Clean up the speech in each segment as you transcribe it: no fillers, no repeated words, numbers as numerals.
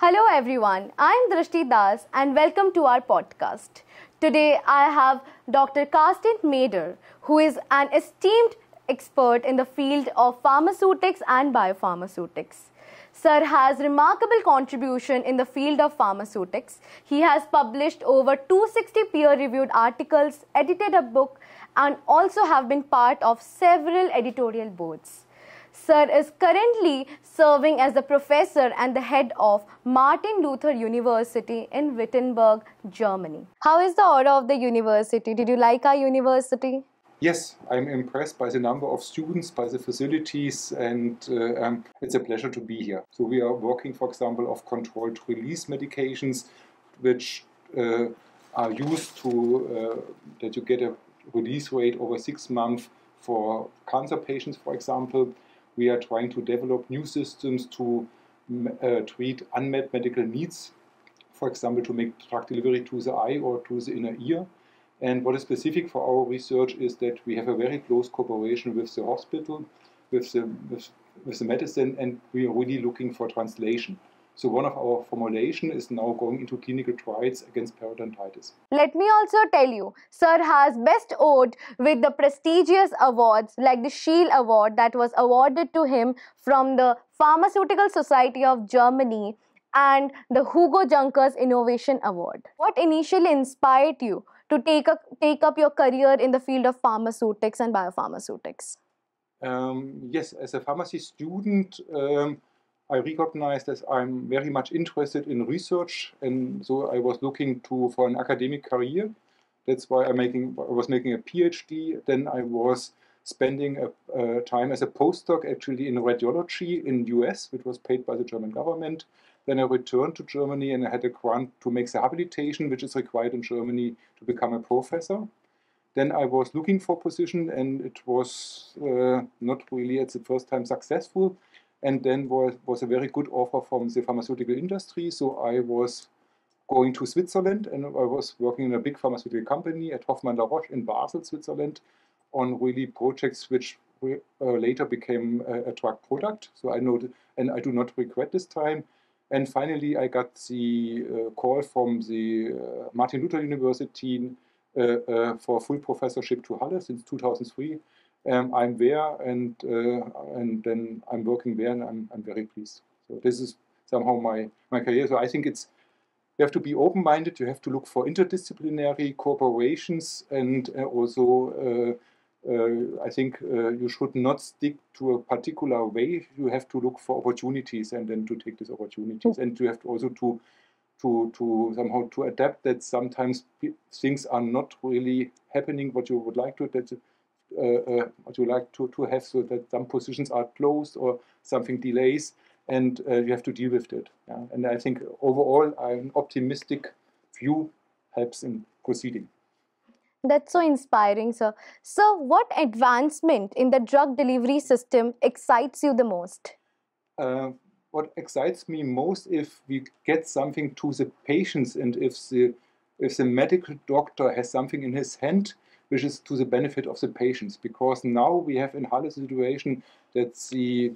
Hello everyone, I am Drishti Das and welcome to our podcast. Today I have Dr. Karsten Mäder, who is an esteemed expert in the field of pharmaceutics and biopharmaceutics. Sir has remarkable contribution in the field of pharmaceutics. He has published over 260 peer-reviewed articles, edited a book, and also have been part of several editorial boards. Sir is currently serving as the professor and the head of Martin Luther University in Wittenberg, Germany. How is the order of the university? Did you like our university? Yes, I'm impressed by the number of students, by the facilities, and it's a pleasure to be here. So we are working, for example, of controlled release medications, which are used to that you get a release rate over 6 months for cancer patients, for example. We are trying to develop new systems to treat unmet medical needs, for example, to make drug delivery to the eye or to the inner ear. And what is specific for our research is that we have a very close cooperation with the hospital, with the medicine, and we are really looking for translation. So one of our formulation is now going into clinical trials against periodontitis. Let me also tell you, Sir has best owed with the prestigious awards like the Shield Award that was awarded to him from the Pharmaceutical Society of Germany and the Hugo Junkers Innovation Award. What initially inspired you to take up your career in the field of pharmaceutics and biopharmaceutics? Yes, as a pharmacy student, I recognized that I'm very much interested in research, and so I was looking for an academic career. That's why I was making a PhD. Then I was spending a time as a postdoc actually in radiology in US, which was paid by the German government. Then I returned to Germany and I had a grant to make the habilitation, which is required in Germany to become a professor. Then I was looking for a position, and it was not really at the first time successful. And then was a very good offer from the pharmaceutical industry. So I was going to Switzerland, and I was working in a big pharmaceutical company at Hoffmann La Roche in Basel, Switzerland, on really projects which later became a drug product. So I know, and I do not regret this time. And finally, I got the call from the Martin Luther University for full professorship to Halle since 2003. I'm there, and then I'm working there, and I'm very pleased. So this is somehow my career. So I think you have to be open-minded. You have to look for interdisciplinary cooperations, and also I think you should not stick to a particular way. You have to look for opportunities, and then to take these opportunities, and you have to also to somehow to adapt that sometimes things are not really happening what you would like to. What you like to have, so that some positions are closed or something delays, and you have to deal with it. Yeah? And I think overall an optimistic view helps in proceeding. That's so inspiring, sir. So what advancement in the drug delivery system excites you the most? What excites me most if we get something to the patients, and if the medical doctor has something in his hand which is to the benefit of the patients, because now we have in Halle a situation that the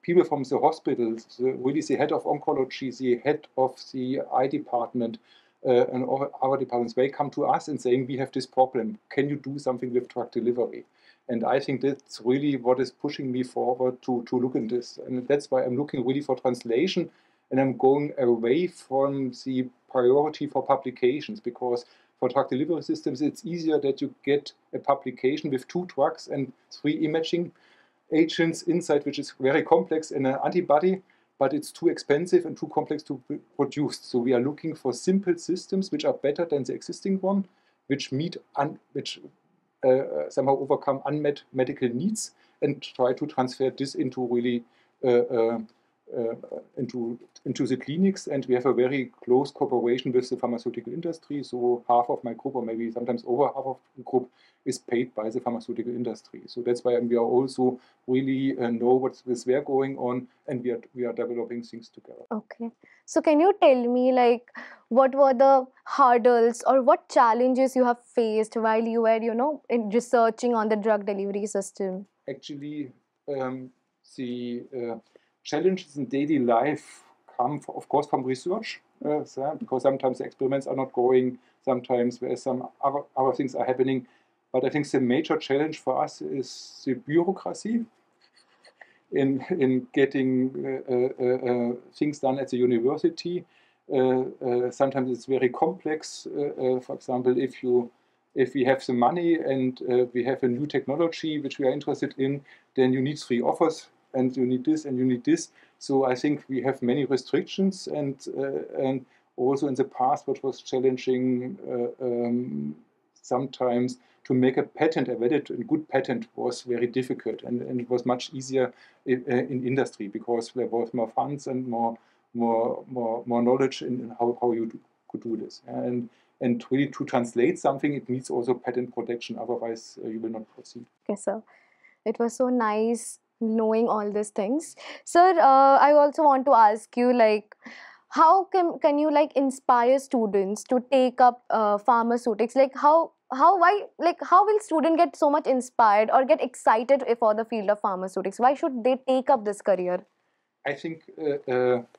people from the hospitals, really the head of oncology, the head of the eye department, and all our departments, they come to us and saying, we have this problem, can you do something with drug delivery? And I think that's really what is pushing me forward to look at this. And that's why I'm looking really for translation, and I'm going away from the priority for publications, because for drug delivery systems, it's easier that you get a publication with 2 drugs and 3 imaging agents inside, which is very complex in an antibody, but it's too expensive and too complex to be produced. So we are looking for simple systems which are better than the existing one, which somehow overcome unmet medical needs, and try to transfer this into really into the clinics. And we have a very close cooperation with the pharmaceutical industry. So half of my group, or maybe sometimes over half of the group, is paid by the pharmaceutical industry. So that's why we are also really know what's there going on, and we are developing things together. Okay. So can you tell me, like, what were the hurdles or what challenges you have faced while you were, in researching on the drug delivery system? Actually, the challenges in daily life come, of course, from research, because sometimes the experiments are not going, sometimes there is some other things are happening. But I think the major challenge for us is the bureaucracy in getting things done at the university. Sometimes it's very complex. For example, if we have the money and we have a new technology which we are interested in, then you need 3 offers, and you need this and you need this. So I think we have many restrictions, and also in the past, what was challenging sometimes to make a patent, a valid and good patent, was very difficult, and it was much easier in industry because there was more funds and more knowledge in how you could do this. And really to translate something, it needs also patent protection, otherwise you will not proceed. Okay, sir. It was so nice knowing all these things. Sir, I also want to ask you, like, how can you like inspire students to take up pharmaceutics? Like why, like how will student get so much inspired or get excited for the field of pharmaceutics? Why should they take up this career? I think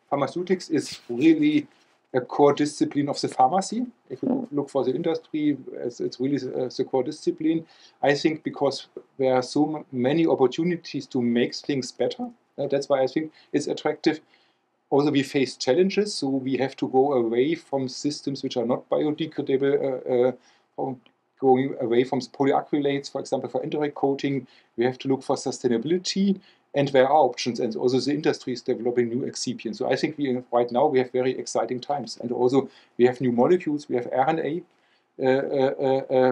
pharmaceutics is really a core discipline of the pharmacy. If you look for the industry, it's really the core discipline. I think because there are so many opportunities to make things better. That's why I think it's attractive. Also, we face challenges, so we have to go away from systems which are not biodegradable, going away from polyacrylates, for example, for indirect coating. We have to look for sustainability, and there are options, and also the industry is developing new excipients. So I think right now we have very exciting times, and also we have new molecules. We have RNA,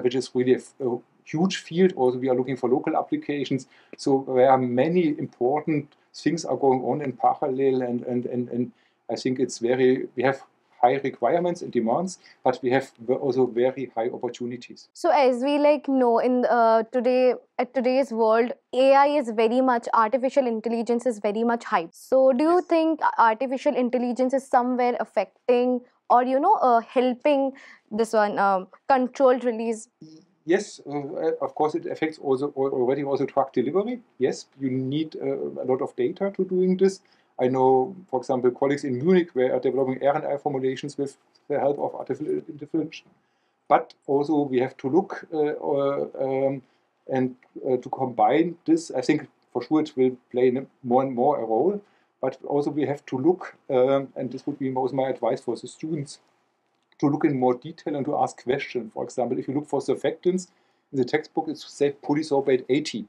which is really a huge field. Also, we are looking for local applications. So there are many important things are going on in parallel, and I think it's we have high requirements and demands, but we have also very high opportunities. So as we like know in today's world, AI is very much, artificial intelligence is very much hype. So do you think artificial intelligence is somewhere affecting or helping this one controlled release? Yes, of course it affects already also drug delivery. Yes, you need a lot of data to doing this. I know, for example, colleagues in Munich were developing RNA formulations with the help of artificial intelligence. But also we have to look and to combine this. I think for sure it will play more and more a role. But also we have to look, and this would be also my advice for the students, to look in more detail and to ask questions. For example, if you look for surfactants, in the textbook it's said polysorbate 80.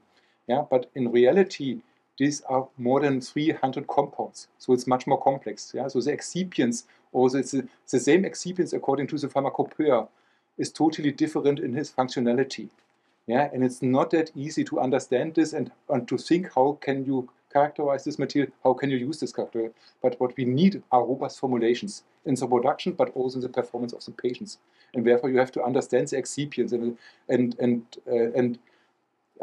Yeah, but in reality, these are more than 300 compounds. So it's much more complex. Yeah? So the excipients, also it's the same excipients according to the pharmacopoeia, is totally different in his functionality. Yeah? And it's not that easy to understand this and to think how can you characterize this material, how can you use this character. But what we need are robust formulations in the production, but also in the performance of the patients. And therefore you have to understand the excipients. And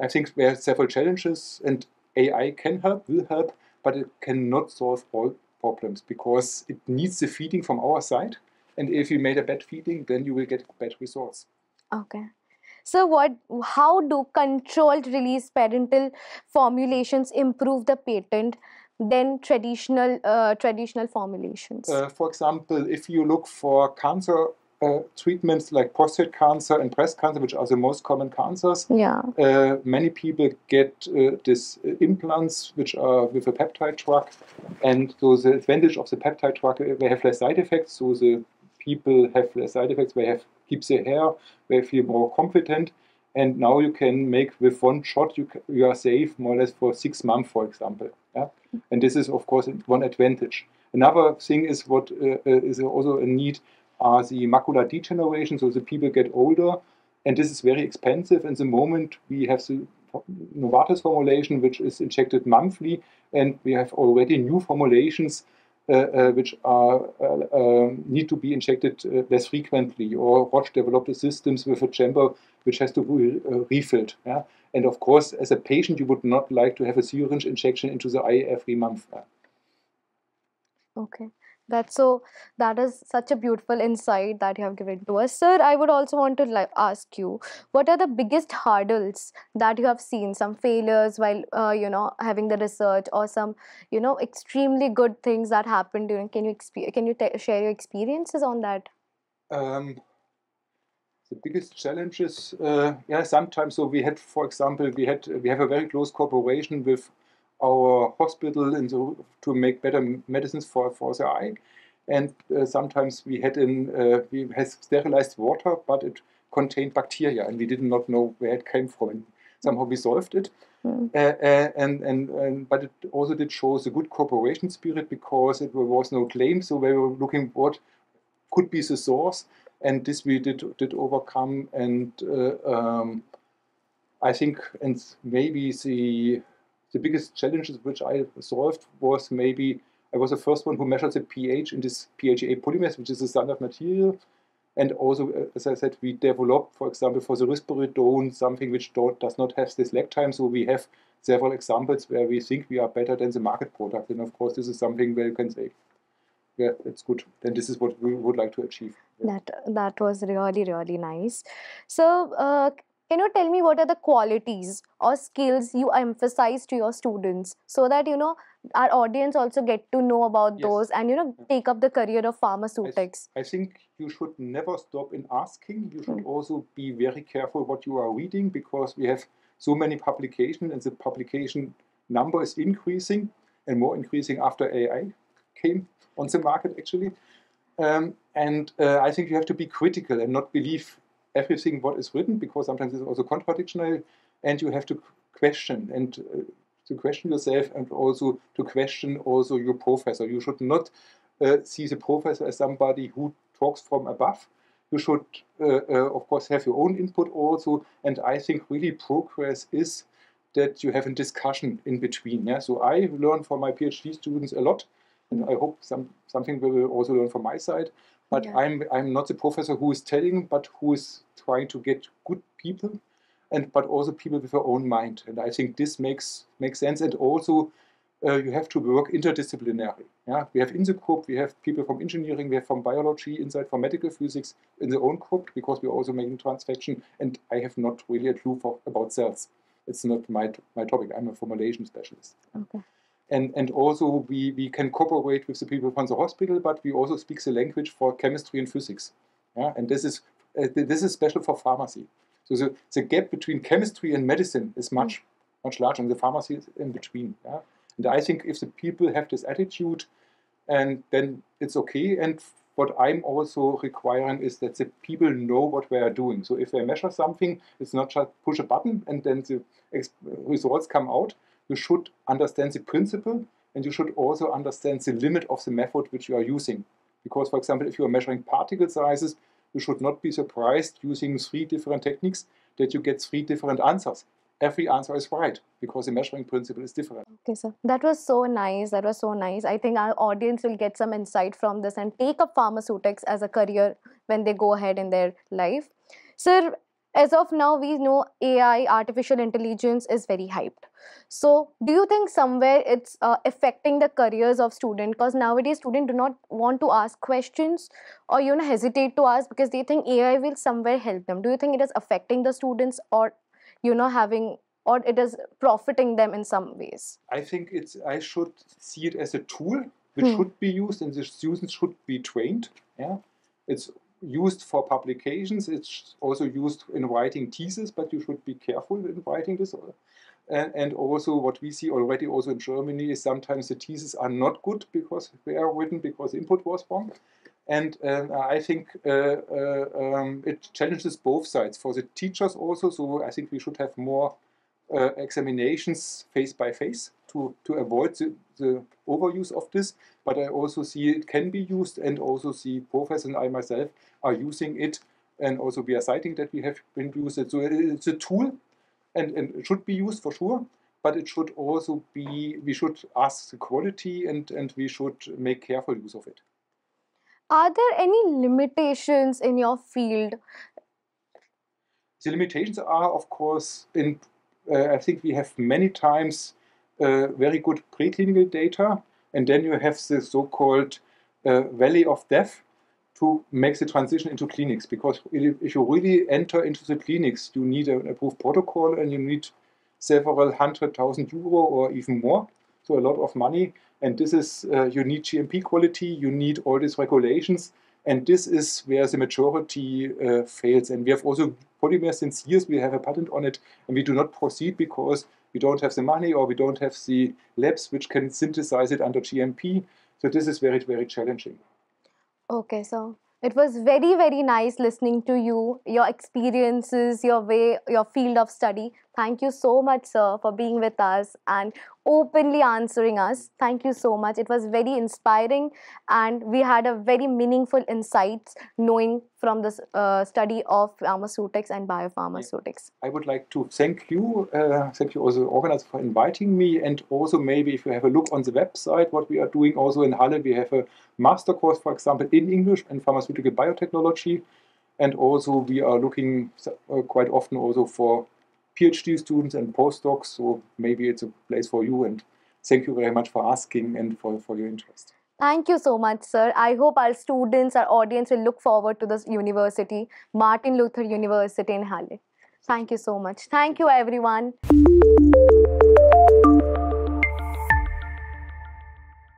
I think there are several challenges, and AI can help, will help, but it cannot solve all problems because it needs the feeding from our side. And if you made a bad feeding, then you will get bad results. Okay. So how do controlled release parental formulations improve the patent than traditional formulations? For example, if you look for cancer treatments like prostate cancer and breast cancer, which are the most common cancers, many people get these implants, which are with a peptide drug. And so the advantage of the peptide drug, they have less side effects. So the people have less side effects. They keep their hair. They feel more confident. And now you can make with one shot, you are safe more or less for 6 months, for example. Yeah? And this is, of course, one advantage. Another thing is what is also a need are the macular degeneration, so the people get older, and this is very expensive. And the moment we have the Novartis formulation, which is injected monthly, and we have already new formulations which need to be injected less frequently, or Roche developed systems with a chamber which has to be refilled. Yeah? And of course, as a patient, you would not like to have a syringe injection into the eye every month. Okay. That is such a beautiful insight that you have given to us. Sir, I would also want to ask you, what are the biggest hurdles that you have seen, some failures while, having the research, or some, extremely good things that happened during, can you share your experiences on that? Um, the biggest challenges, yeah, sometimes. So we had, for example, we have a very close cooperation with our hospital to make better medicines for the eye, and sometimes we had sterilized water, but it contained bacteria, and we did not know where it came from. And somehow we solved it, but it also did show the good cooperation spirit, because it was no claim. So we were looking what could be the source, and this we did overcome. And I think, and maybe the biggest challenges which I solved was, maybe I was the first one who measured the pH in this PHA polymers, which is a standard material. And also, as I said, we developed, for example, for the risperidone, something which does not have this lag time. So we have several examples where we think we are better than the market product. And of course, this is something where you can say, yeah, that's good. Then this is what we would like to achieve. Yeah. That was really, really nice. So, can you tell me what are the qualities or skills you emphasize to your students, so that our audience also get to know about Yes. those, and take up the career of pharmaceutics? I think you should never stop in asking. You should Mm. also be very careful what you are reading, because we have so many publications, and the publication number is increasing, and more increasing after AI came on the market, actually. I think you have to be critical and not believe everything what is written, because sometimes it's also contradictory, and you have to question, and to question yourself, and also to question also your professor. You should not see the professor as somebody who talks from above. You should, of course, have your own input also. And I think really progress is that you have a discussion in between. Yeah? So I learn from my PhD students a lot, and I hope something we will also learn from my side. But Yeah. I'm not the professor who is telling, but who is trying to get good people, but also people with their own mind. And I think this makes sense. And also, you have to work interdisciplinary. Yeah, we have in the group, we have people from engineering, we have from biology, inside from medical physics in the own group, because we're also making transfection. And I have not really a clue about cells. It's not my topic. I'm a formulation specialist. Okay. And also we can cooperate with the people from the hospital, but we also speak the language for chemistry and physics. Yeah, and this is special for pharmacy. So the gap between chemistry and medicine is much larger, and the pharmacy is in between. Yeah? And I think if the people have this attitude, and then it's okay. And what I'm also requiring is that the people know what they are doing. So if they measure something, it's not just push a button and then the results come out. You should understand the principle, and you should also understand the limit of the method which you are using. Because, for example, if you are measuring particle sizes, you should not be surprised using 3 different techniques that you get 3 different answers. Every answer is right, because the measuring principle is different. Okay, sir. That was so nice. That was so nice. I think our audience will get some insight from this and take up pharmaceutics as a career when they go ahead in their life. Sir, as of now, we know AI, artificial intelligence, is very hyped. So, do you think somewhere it's affecting the careers of students? Because nowadays, students do not want to ask questions, or hesitate to ask, because they think AI will somewhere help them. Do you think it is affecting the students, or having, or it is profiting them in some ways? I think I should see it as a tool which should be used, and the students should be trained. Yeah, it's used for publications. It's also used in writing thesis, but you should be careful in writing this. And also, what we see already also in Germany is sometimes the theses are not good because they are written because input was wrong. And I think it challenges both sides for the teachers also. So I think we should have more examinations face by face to avoid the overuse of this. But I also see it can be used, and also see professors and I myself are using it, and also we are citing that we have been used it. So it's a tool, and it should be used for sure. But it should also be, we should ask the quality, and we should make careful use of it. Are there any limitations in your field? The limitations are, of course, I think we have many times very good preclinical data, and then you have the so-called valley of death to make the transition into clinics. Because if you really enter into the clinics, you need an approved protocol and you need several €100,000 or even more. So a lot of money. And this is, you need GMP quality, you need all these regulations. And this is where the majority fails. And we have also polymer since years, we have a patent on it, and we do not proceed because we don't have the money or we don't have the labs which can synthesize it under GMP. So this is very, very challenging. Okay, so it was very, very nice listening to you, your experiences, your way, your field of study. Thank you so much, sir, for being with us and openly answering us. Thank you so much. It was very inspiring and we had a very meaningful insights knowing from this study of pharmaceutics and biopharmaceutics. I would like to thank you also organizers for inviting me, and also maybe if you have a look on the website what we are doing also in Halle, we have a master course, for example, in English and pharmaceutical biotechnology, and also we are looking quite often also for PhD students and postdocs, so maybe it's a place for you, and thank you very much for asking and for your interest. Thank you so much, sir. I hope our students, our audience will look forward to this university, Martin Luther University in Halle. Thank you so much. Thank you, everyone.